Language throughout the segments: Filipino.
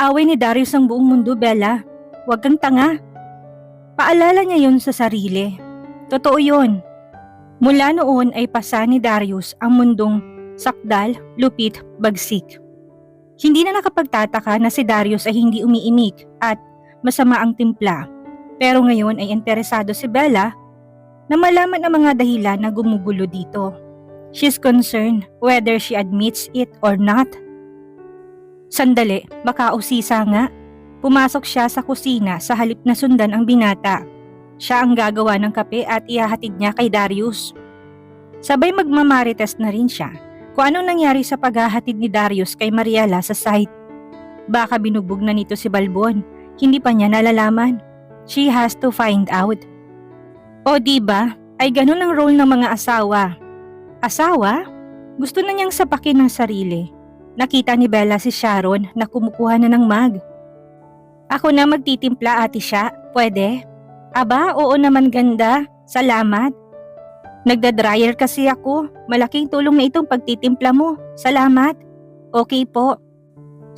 Kaaway ni Darius ang buong mundo, Bella. Huwag kang tanga. Paalala niya yon sa sarili. Totoo yon. Mula noon ay pasa ni Darius ang mundong sakdal, lupit, bagsik. Hindi na nakapagtataka na si Darius ay hindi umiimik at masama ang timpla. Pero ngayon ay interesado si Bella na malaman ang mga dahilan na gumugulo dito. She's concerned whether she admits it or not. Sandali, baka usisa nga. Pumasok siya sa kusina sa halip na sundan ang binata. Siya ang gagawa ng kape at ihahatid niya kay Darius. Sabay magmamarites na rin siya kung anong nangyari sa paghahatid ni Darius kay Mariela sa site. Baka binugbog na nito si Balbon, hindi pa niya nalalaman. She has to find out. O diba, ay ganun ang role ng mga asawa. Asawa? Gusto na niyang sapakin ng sarili. Nakita ni Bella si Sharon na kumukuha na ng mug. Ako na magtitimpla, ate siya, pwede? Aba, oo naman ganda, salamat. Nagda-dryer kasi ako, malaking tulong na itong pagtitimpla mo, salamat. Okay po.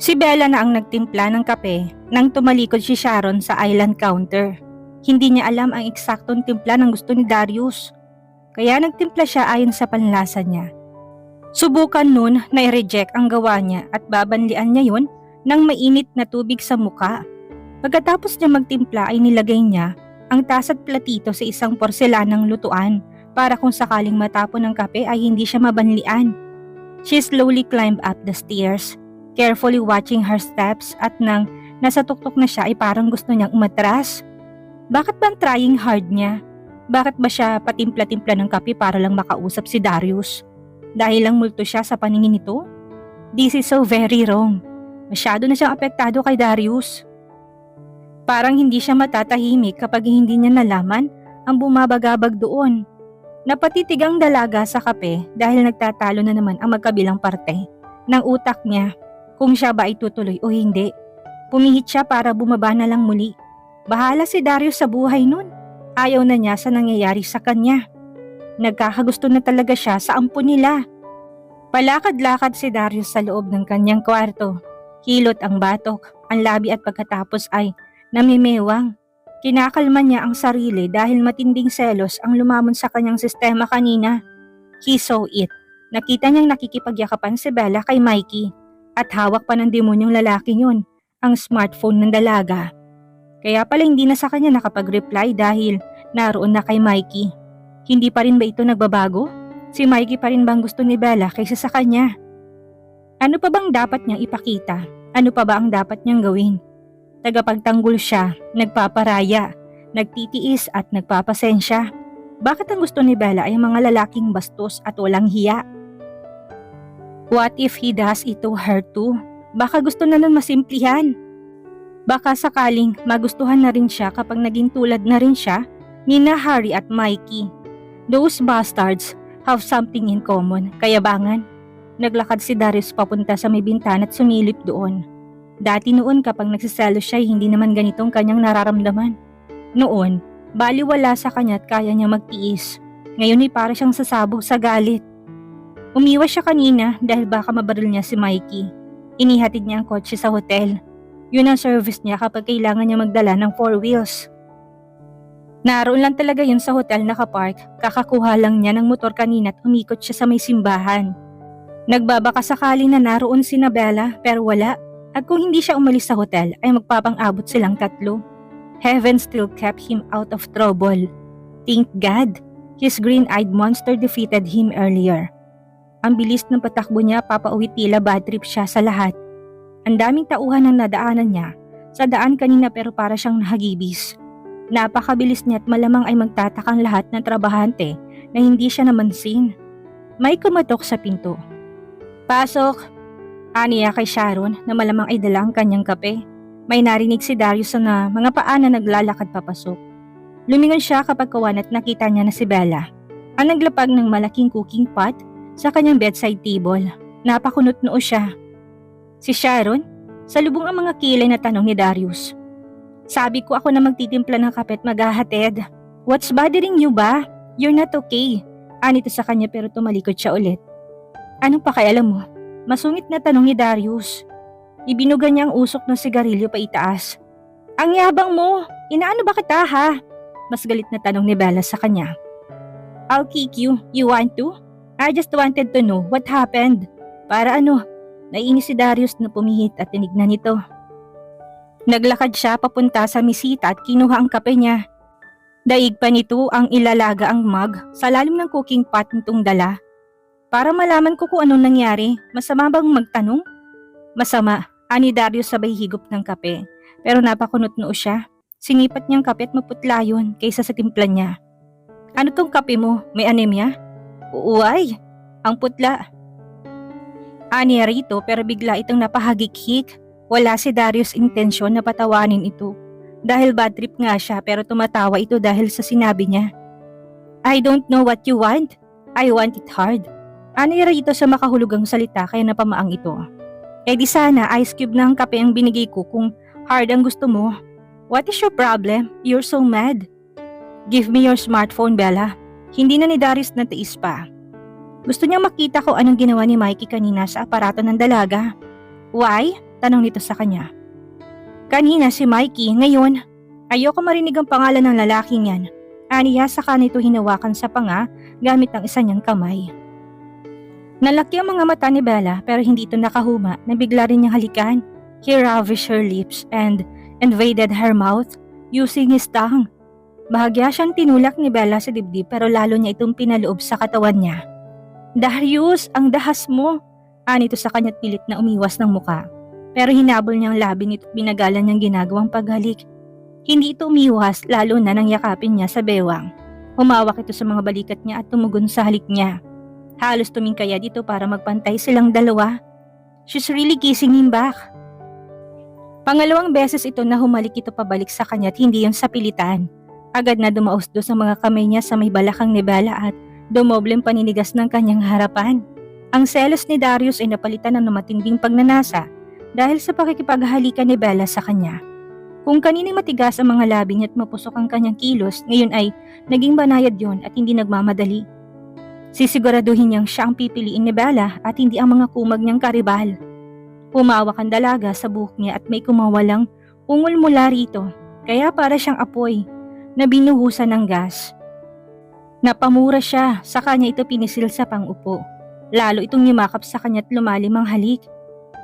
Si Bella na ang nagtimpla ng kape nang tumalikod si Sharon sa island counter. Hindi niya alam ang eksaktong timpla ng gusto ni Darius. Kaya nagtimpla siya ayon sa panlasa niya. Subukan nun na i-reject ang gawa niya at babanlian niya yon ng mainit na tubig sa muka. Pagkatapos niya magtimpla ay nilagay niya ang tasa at platito sa isang porselanang lutuan para kung sakaling matapon ng kape ay hindi siya mabanlian. She slowly climbed up the stairs, carefully watching her steps at nang nasa tuktok na siya ay parang gusto niyang umatras. Bakit ba trying hard niya? Bakit ba siya patimpla-timpla ng kape para lang makausap si Darius? Dahil lang multo siya sa paningin nito? This is so very wrong. Masyado na siyang apektado kay Darius. Parang hindi siya matatahimik kapag hindi niya nalaman ang bumabagabag doon. Napatitig ang dalaga sa kape dahil nagtatalo na naman ang magkabilang parte ng utak niya kung siya ba ay tutuloy o hindi. Pumihit siya para bumaba na lang muli. Bahala si Darius sa buhay nun. Ayaw na niya sa nangyayari sa kanya. Nagkakagusto na talaga siya sa ampon nila. Palakad-lakad si Darius sa loob ng kanyang kwarto. Hilot ang batok, ang labi at pagkatapos ay namimewang. Kinakalma niya ang sarili dahil matinding selos ang lumamon sa kanyang sistema kanina. He saw it. Nakita niyang nakikipagyakapan si Bella kay Mikey at hawak pa ng demonyong lalaki yun, ang smartphone ng dalaga. Kaya pala hindi na sa kanya nakapag-reply dahil naroon na kay Mikey. Hindi pa rin ba ito nagbabago? Si Mikey pa rin bang gusto ni Bella kaysa sa kanya? Ano pa bang dapat niyang ipakita? Ano pa ba ang dapat niyang gawin? Tagapagtanggol siya, nagpaparaya, nagtitiis at nagpapasensya. Bakit ang gusto ni Bella ay mga lalaking bastos at walang hiya? What if he does it to her too? Baka gusto na nun masimplihan. Baka sakaling magustuhan na rin siya kapag naging tulad na rin siya ni Harry at Mikey. Those bastards have something in common, kayabangan. Naglakad si Darius papunta sa may bintana at sumilip doon. Dati noon kapag nagsiselos siya hindi naman ganitong kanyang nararamdaman. Noon, baliwala sa kanya at kaya niya magtiis. Ngayon ay para siyang sasabog sa galit. Umiwas siya kanina dahil baka mabaril niya si Mikey. Inihatid niya ang kotse sa hotel. Yun ang service niya kapag kailangan niya magdala ng 4 wheels. Naroon lang talaga yun sa hotel nakapark. Kakakuha lang niya ng motor kanina at umikot siya sa may simbahan. Nagbabaka sakali na naroon si Bella pero wala. At kung hindi siya umalis sa hotel ay magpapang-abot silang tatlo. Heaven still kept him out of trouble. Thank God, his green-eyed monster defeated him earlier. Ang bilis ng patakbo niya papauwi tila bad trip siya sa lahat. Ang daming tauhan ang nadaanan niya sa daan kanina pero para siyang nahagibis. Napakabilis niya at malamang ay magtatakang lahat ng trabahante na hindi siya namansin. May kumatok sa pinto. Pasok! Aniya kay Sharon na malamang ay dala ang kanyang kape. May narinig si Darius na mga paa na naglalakad papasok. Lumingon siya kapag kawan at nakita niya na si Bella. Ang naglapag ng malaking cooking pot sa kanyang bedside table. Napakunot noo siya. Si Sharon? Salubong ang mga kilay na tanong ni Darius. Sabi ko ako na magtitimpla ng kape at maghahatid. What's bothering you ba? You're not okay. Anito sa kanya pero tumalikod siya ulit. Anong pakialam mo? Masungit na tanong ni Darius. Ibinuga niya ang usok ng sigarilyo pa itaas. Ang yabang mo! Inaano ba kita ha? Mas galit na tanong ni Bella sa kanya. I'll kick you. You want to? I just wanted to know what happened. Para ano? Naiinis si Darius na pumihit at tinignan nito. Naglakad siya papunta sa misita at kinuha ang kape niya. Daig pa nito ang ilalaga ang mug sa lalim ng cooking pot nitong dala. Para malaman ko kung anong nangyari, masama bang magtanong? Masama, ani Darius sabay higop ng kape. Pero napakunot noo siya. Sinipat niyang kape at maputla yun kaysa sa timpla niya. Ano tong kape mo? May anemia? Oo ay, ang putla. Ani rito pero bigla itong napahagik-hik. Wala si Darius intensyon na patawanin ito. Dahil bad trip nga siya pero tumatawa ito dahil sa sinabi niya. I don't know what you want. I want it hard. Ani rito sa makahulugang salita kaya napamaang ito. Eh di sana ice cube na ang kape ang binigay ko kung hard ang gusto mo. What is your problem? You're so mad. Give me your smartphone, Bella. Hindi na ni Darius natiis pa. Gusto niyang makita ko anong ginawa ni Mikey kanina sa aparato ng dalaga. Why? Tanong nito sa kanya. Kanina si Mikey, ngayon. Ayoko marinig ang pangalan ng lalaking yan. Aniya saka nito hinawakan sa panga gamit ang isa niyang kamay. Nalaki ang mga mata ni Bella pero hindi ito nakahuma na bigla rin niyang halikan. He ravished her lips and invaded her mouth using his tongue. Bahagya siyang tinulak ni Bella sa dibdib pero lalo niya itong pinaloob sa katawan niya. Darius, ang dahas mo! Anito sa kanya't pilit na umiwas ng muka. Pero hinabol niyang labi nito at binagalan niyang ginagawang paghalik. Hindi ito umiwas lalo na nang yakapin niya sa bewang. Humawak ito sa mga balikat niya at tumugon sa halik niya. Halos tumingkaya dito para magpantay silang dalawa. She's really kissing him back. Pangalawang beses ito na humalik ito pabalik sa kanya at hindi yung sa pilitan. Agad na dumausdo sa mga kamay niya sa may balakang ni Bella at dumobleng paninigas ng kanyang harapan. Ang selos ni Darius ay napalitan ng matinding pagnanasa dahil sa pakikipaghalikan ni Bella sa kanya. Kung kanina'y matigas ang mga labi niya at mapusok ang kanyang kilos, ngayon ay naging banayad yon at hindi nagmamadali. Sisiguraduhin niyang siya ang pipiliin ni Bella at hindi ang mga kumag niyang karibal. Humawak ang dalaga sa buhok niya at may kumawalang ungol mula rito, kaya para siyang apoy na binuhusan ng gas. Napamura siya, sa kanya ito pinisil sa pangupo. Lalo itong yumakap sa kanya at lumalim ang halik.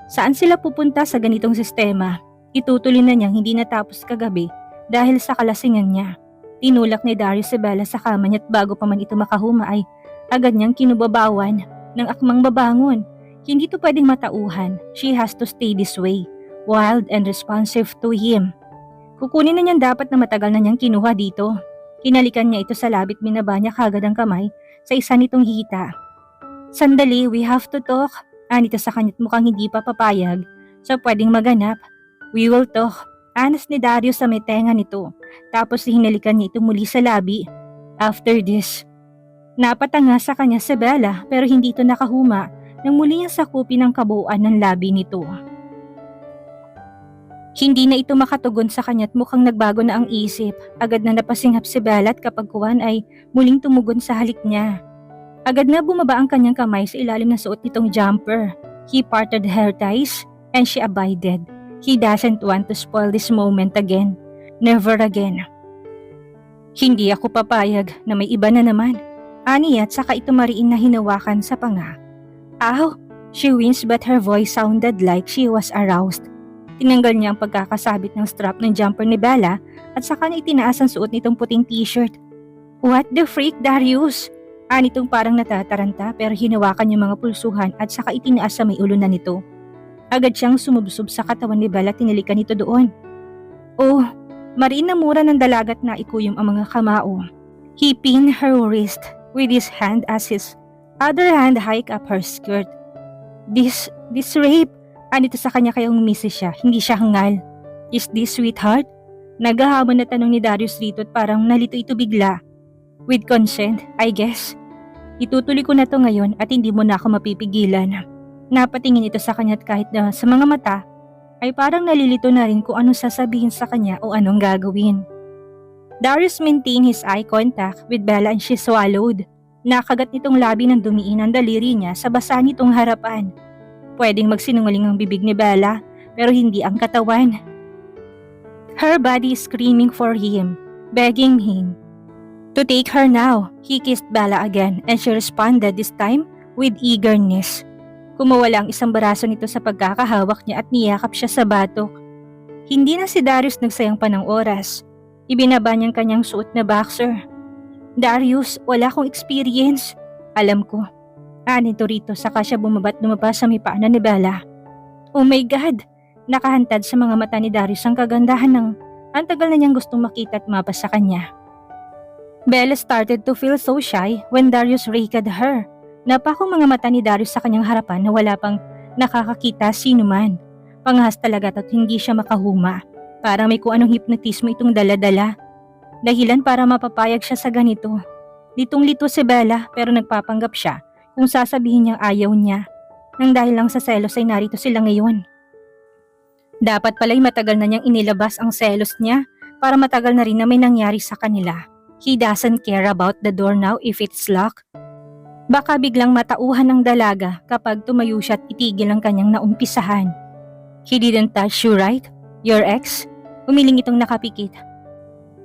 Saan sila pupunta sa ganitong sistema? Itutuloy na niyang hindi natapos kagabi dahil sa kalasingan niya. Tinulak ni Darius si Bella sa kama niya at bago pa man ito makahuma ay agad niyang kinubabawan ng akmang babangon. Hindi ito pwedeng matauhan. She has to stay this way, wild and responsive to him. Kukunin na niyang dapat na matagal na niyang kinuha dito. Kinalikan niya ito sa labit, minaba niya kagad ang kamay sa isa nitong hita. Sandali, we have to talk. Anito sa kanya't mukhang hindi pa papayag sa pwedeng maganap. We will talk. Anas ni Darius sa may tenga nito. Tapos hinalikan niya ito muli sa labi. After this, napatanga sa kanya si Bella pero hindi ito nakahuma nang muli niyang sakupin ang kabuuan ng labi nito. Hindi na ito makatugon sa kanya at mukhang nagbago na ang isip. Agad na napasinghap si Bella at kapag kuwan ay muling tumugon sa halik niya. Agad na bumaba ang kanyang kamay sa ilalim ng suot nitong jumper. He parted her ties and she abided. He doesn't want to spoil this moment again. Never again. Hindi ako papayag na may iba na naman. Aniya at saka ito mariin na hinawakan sa panga. Ow! She winced but her voice sounded like she was aroused. Tinanggal niya ang pagkakasabit ng strap ng jumper ni Bella at saka niya itinaas ang suot nitong puting t-shirt. What the freak, Darius? Anitong parang natataranta pero hinawakan niya mga pulsuhan at saka itinaas sa may ulo na nito. Agad siyang sumubsob sa katawan ni Bella at tinilikan nito doon. Oh, mariin na mura ng dalagat na ikuyom ang mga kamao. He pinned her wrist with his hand as his other hand hiked up her skirt. This rape. Anito sa kanya kaya umisi siya, hindi siya hangal. Is this sweetheart? Naghahamon na tanong ni Darius rito at parang nalito ito bigla. With consent, I guess. Itutuloy ko na to ngayon at hindi mo na ako mapipigilan. Napatingin ito sa kanya at kahit na sa mga mata, ay parang nalilito na rin kung anong sasabihin sa kanya o anong gagawin. Darius maintained his eye contact with Bella and she swallowed. Nakagat nitong labi ng dumiin ang daliri niya sa basa nitong harapan. Pwedeng magsinungaling ang bibig ni Bella pero hindi ang katawan. Her body is screaming for him, begging him to take her now. He kissed Bella again and she responded this time with eagerness. Kumawala ang isang braso nito sa pagkakahawak niya at niyakap siya sa batok. Hindi na si Darius nagsayang pa ng oras. Ibinaba niyang kanyang suot na boxer. Darius, wala akong experience. Alam ko. Nito rito saka siya bumaba't lumabas sa may paanan ni Bella. Oh my God! Nakahantad sa mga mata ni Darius ang kagandahan ng ang tagal na niyang gustong makita at mapas sa kanya. Bella started to feel so shy when Darius raked her. Napakong mga mata ni Darius sa kanyang harapan na wala pang nakakakita sino man. Panghas talaga at hindi siya makahuma. Parang may kung anong hipnotismo itong dala-dala. Dahilan para mapapayag siya sa ganito. Litong-lito si Bella pero nagpapanggap siya kung sasabihin niyang ayaw niya. Nang dahil lang sa selos ay narito sila ngayon. Dapat pala'y matagal na niyang inilabas ang selos niya para matagal na rin na may nangyari sa kanila. He doesn't care about the door now if it's locked. Baka biglang matauhan ng dalaga kapag tumayo siya at itigil ang kanyang naumpisahan. He didn't touch you, right? Your ex? Umiling itong nakapikit.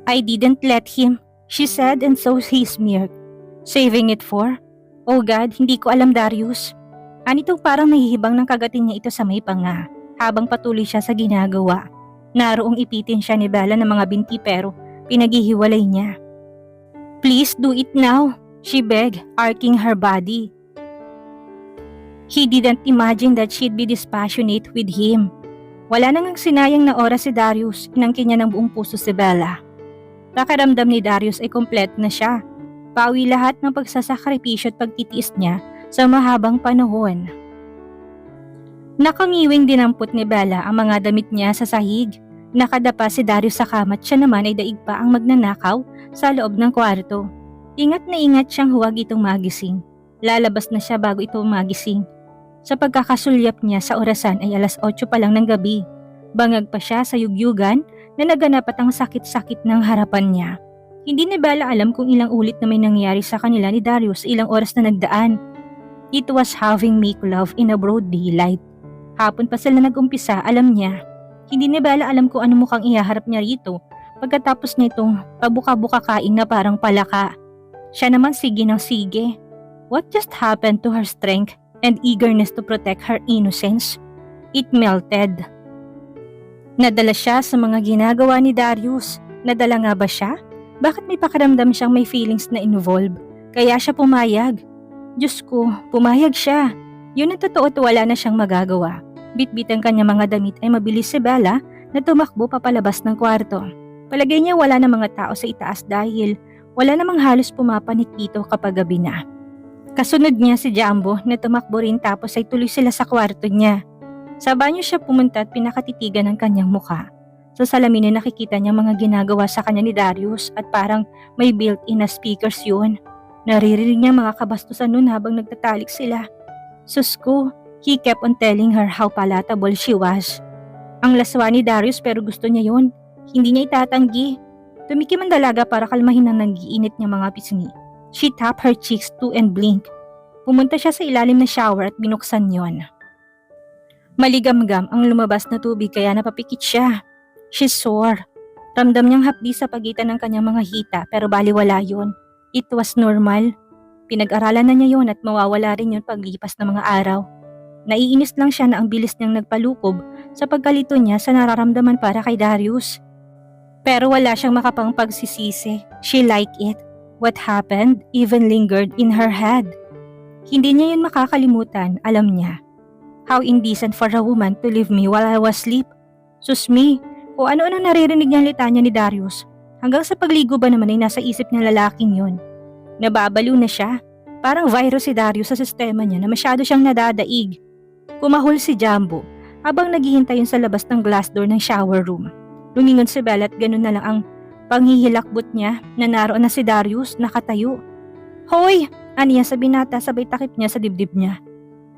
I didn't let him, she said, and so he smirked. Saving it for? Oh God, hindi ko alam, Darius. Anitong parang nahihibang ng kagatin niya ito sa may panga. Habang patuloy siya sa ginagawa. Naroong ipitin siya ni Bella ng mga binti pero pinaghihiwalay niya. Please do it now, she begged, arcing her body. He didn't imagine that she'd be dispassionate with him. Wala nang sinayang na oras si Darius, inangkin niya ng buong puso si Bella. Nakaramdam ni Darius ay kompleto na siya. Pawi lahat ng pagsasakripisyo at pagtitiis niya sa mahabang panahon. Nakangiwing dinampot ni Bella ang mga damit niya sa sahig. Nakadapa si Darius sa kama at siya naman ay daig pa ang magnanakaw sa loob ng kwarto. Ingat na ingat siyang huwag itong magising. Lalabas na siya bago ito magising. Sa pagkakasulyap niya sa orasan ay 8:00 pa lang ng gabi. Bangag pa siya sa yugyugan na naganap at ang sakit-sakit ng harapan niya. Hindi ni Bella alam kung ilang ulit na may nangyari sa kanila ni Darius ilang oras na nagdaan. It was having make love in a broad daylight. Hapon pa sila nag-umpisa, alam niya. Hindi ni Bella alam kung ano mukhang ihaharap niya rito pagkatapos nitong pabuka-buka kain na parang palaka. Siya naman sige ng sige. What just happened to her strength and eagerness to protect her innocence? It melted. Nadala siya sa mga ginagawa ni Darius. Nadala nga ba siya? Bakit may pakiramdam siyang may feelings na involved? Kaya siya pumayag. Diyos ko, pumayag siya. Yun ang totoo at wala na siyang magagawa. Bit-bit ang kanyang mga damit ay mabilis si Bella na tumakbo papalabas ng kwarto. Palagay niya wala na mga tao sa itaas dahil wala namang halos pumapanit dito kapag gabi na. Kasunod niya si Jumbo na tumakbo rin tapos ay tuloy sila sa kwarto niya. Sa banyo siya pumunta at pinakatitigan ng kanyang mukha. Sa salamin ay nakikita niya mga ginagawa sa kanya ni Darius at parang may built-in na speakers yun. Naririnig niya mga kabastusan nun habang nagtatalik sila. Sus ko, he kept on telling her how palatable she was. Ang laswa ni Darius pero gusto niya yun. Hindi niya itatanggi. Tumikim ang dalaga para kalmahin ang nag-iinit niya mga pisngi. She tapped her cheeks too and blinked. Pumunta siya sa ilalim ng shower at binuksan yon. Maligamgam ang lumabas na tubig kaya napapikit siya. She's sore. Ramdam niyang hapdi sa pagitan ng kanyang mga hita pero baliwala yon. It was normal. Pinag-aralan na niya yon at mawawala rin yon paglipas ng mga araw. Naiinis lang siya na ang bilis niyang nagpalukob sa pagkalito niya sa nararamdaman para kay Darius. Pero wala siyang makapang pagsisisi. She liked it. What happened even lingered in her head. Hindi niya yun makakalimutan, alam niya. How indecent for a woman to leave me while I was asleep. Sus me, kung ano-ano naririnig niyang litanya ni Darius. Hanggang sa pagligo ba naman ay nasa isip ng lalaking yun. Nababaliw na siya. Parang virus si Darius sa sistema niya na masyado siyang nadadaig. Kumahol si Jumbo habang naghihintay yun sa labas ng glass door ng shower room. Lumingon si Bella at ganun na lang ang panghihilakbot niya na naroon na si Darius nakatayo. Hoy! Aniya sa binata sabay takip niya sa dibdib niya.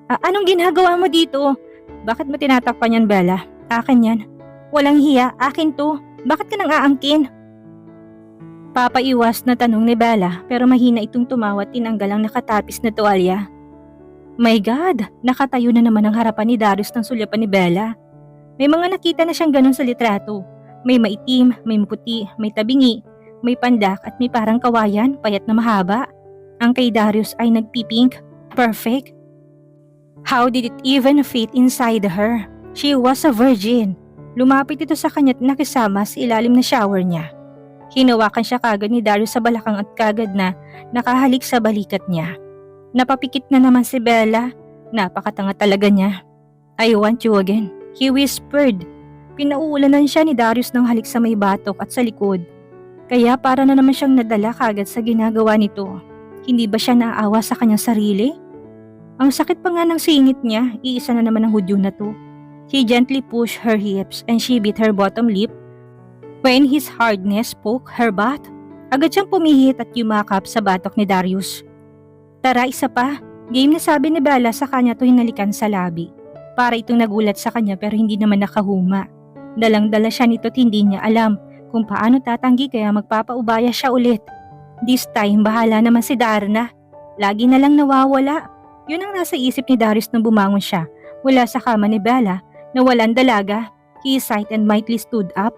Anong ginagawa mo dito? Bakit mo tinatakpan yan, Bella? Akin yan. Walang hiya, akin to. Bakit ka nang aangkin? Papaiwas na tanong ni Bella pero mahina itong tumawa at tinanggal ang nakatapis na tuwalya. My God! Nakatayo na naman ang harapan ni Darius ng sulyapan ni Bella. May mga nakita na siyang ganun sa litrato. May maitim, may maputi, may tabingi, may pandak at may parang kawayan, payat na mahaba. Ang kay Darius ay nagpipink, perfect. How did it even fit inside her? She was a virgin. Lumapit ito sa kanya at nakisama sa ilalim na shower niya. Hinawakan siya kagad ni Darius sa balakang at kagad na nakahalik sa balikat niya. Napapikit na naman si Bella. Napakatanga talaga niya. I want you again, he whispered. Pinauulanan siya ni Darius ng halik sa may batok at sa likod. Kaya para na naman siyang nadala kagad sa ginagawa nito. Hindi ba siya naaawa sa kanyang sarili? Ang sakit pa nga ng singit niya, iisa na naman ang hudyo na to. He gently pushed her hips and she bit her bottom lip. When his hardness spoke her butt, agad siyang pumihit at yumakap sa batok ni Darius. Tara, isa pa. Game na, sabi ni Bella sa kanya to hinalikan sa labi. Para itong nagulat sa kanya pero hindi naman nakahuma. Dalang-dala siya nito at hindi niya alam kung paano tatanggi kaya magpapaubaya siya ulit. This time bahala naman si Darna. Lagi na lang nawawala. Yun ang nasa isip ni Darius nang bumangon siya mula sa kama ni Bella na walang dalaga. He sighed and mightily stood up.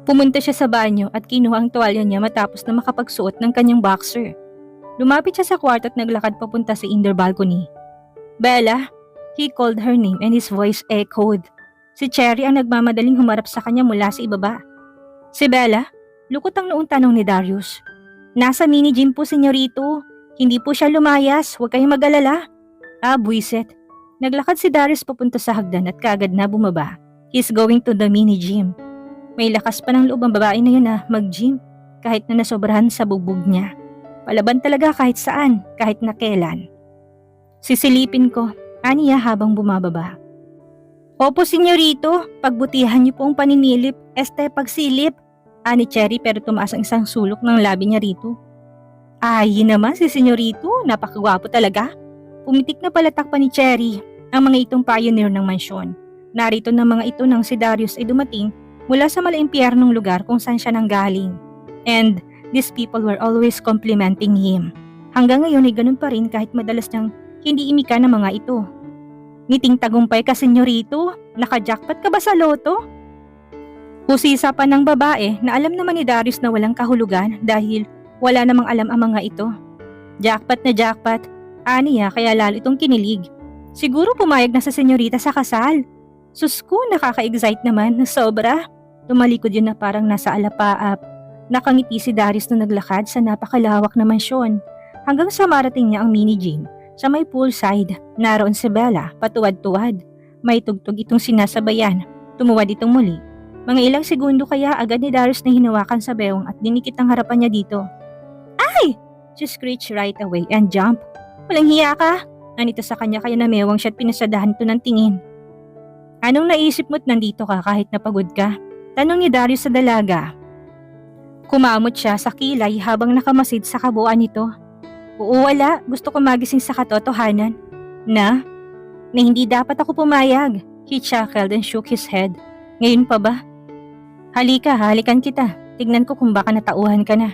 Pumunta siya sa banyo at kinuha ang tuwalya niya matapos na makapagsuot ng kanyang boxer. Lumapit siya sa kwarto at naglakad papunta sa indoor balcony. Bella, he called her name and his voice echoed. Si Cherry ang nagmamadaling humarap sa kanya mula sa ibaba. Si Bella, lukot ang noong tanong ni Darius. Nasa mini gym po, senyorito. Hindi po siya lumayas, huwag kayong mag-alala. Buwiset. Naglakad si Darius papunta sa hagdan at kagad na bumaba. He's going to the mini gym. May lakas pa ng loob ang babae na yun mag-gym kahit na nasobrahan sa bugbog niya. Palaban talaga kahit saan, kahit na kailan. Sisilipin ko, aniya habang bumababa. Opo, senyorito, pagbutihan niyo po ang paninilip, pagsilip. Ani Cherry pero tumaas ang isang sulok ng labi niya rito. Ay, naman si senyorito, napakagwapo talaga. Pumitik na palatak pa ni Cherry ang mga itong pioneer ng mansyon. Narito na mga ito nang si Darius ay dumating mula sa malaimpyernong lugar kung saan siya nanggaling. And these people were always complimenting him. Hanggang ngayon ay ganun pa rin kahit madalas niyang hindi imika ng mga ito. Ngiting tagumpay ka, senyorito, naka-jackpot ka ba sa loto? Husisa pa ng babae na alam naman ni Darius na walang kahulugan dahil wala namang alam ang mga ito. Jackpot na jackpot, aniya kaya lalo itong kinilig. Siguro pumayag na sa senyorita sa kasal. Sus ko, nakaka-excite naman, sobra. Tumalikod yun na parang nasa alapaap. Nakangiti si Darius na naglakad sa napakalawak na mansyon. Hanggang sa marating niya ang mini gym. Sa may poolside, naroon si Bella, patuwad-tuwad. May tugtog itong sinasabayan. Tumuwad itong muli. Mga ilang segundo kaya agad ni Darius na hinawakan sa bewang at dinikit ang harapan niya dito. Ay! She screeched right away and jumped. Walang hiya ka? Anito sa kanya kaya namewang siya at pinasadahan ito ng tingin. Anong naisip mo't nandito ka kahit napagod ka? Tanong ni Darius sa dalaga. Kumamot siya sa kilay habang nakamasid sa kabuuan nito. Oo, wala. Gusto ko magising sa katotohanan. Na hindi dapat ako pumayag. He chuckled and shook his head. Ngayon pa ba? Halika, halikan kita. Tignan ko kung baka natauhan ka na.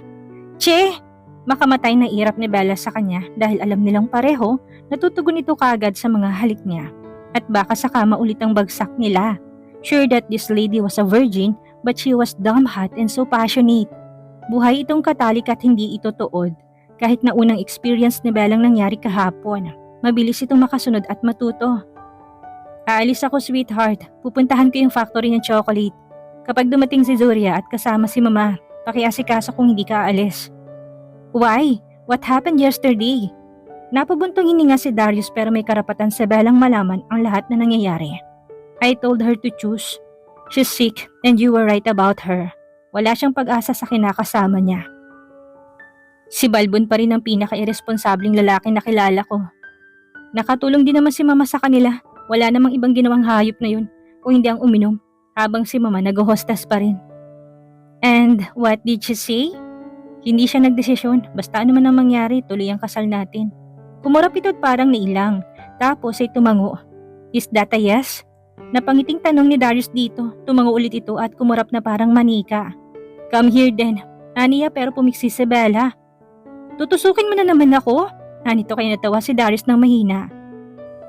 Che! Makamatay na irap ni Bella sa kanya dahil alam nilang pareho natutugon ito kagad sa mga halik niya. At baka sa kama ulit ang bagsak nila. Sure that this lady was a virgin but she was dumb hot and so passionate. Buhay itong katalik at hindi ito tuod. Kahit na unang experience ni Bellang nangyari kahapon, mabilis itong makasunod at matuto. Aalis ako, sweetheart. Pupuntahan ko yung factory ng chocolate. Kapag dumating si Zuria at kasama si Mama, pakiasikaso kung hindi ka aalis. Why? What happened yesterday? Napabuntong hininga si Darius pero may karapatan si Bellang malaman ang lahat na nangyayari. I told her to choose. She's sick and you were right about her. Wala siyang pag-asa sa kinakasama niya. Si Balbon pa rin ang pinaka-irresponsableng lalaki na kilala ko. Nakatulong din naman si Mama sa kanila. Wala namang ibang ginawang hayop na yun kung hindi ang uminom habang si Mama nag-hostas pa rin. And what did she say? Hindi siya nagdesisyon, basta ano man ang mangyari, tuloy ang kasal natin. Kumurap ito at parang nailang, tapos ay tumango. Is that a yes? Napangiting tanong ni Darius dito, tumango ulit ito at kumurap na parang manika. Come here then, aniya pero pumiksi si Bella. Tutusukin mo na naman ako? Anito kaya natawa si Darius ng mahina.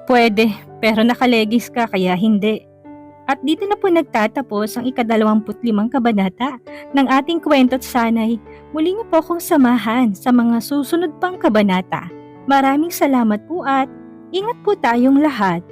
Pwede, pero nakalegis ka kaya hindi. At dito na po nagtatapos ang ika-25 kabanata ng ating kwento at sanay muli niyo po akong samahan sa mga susunod pang kabanata. Maraming salamat po at ingat po tayong lahat.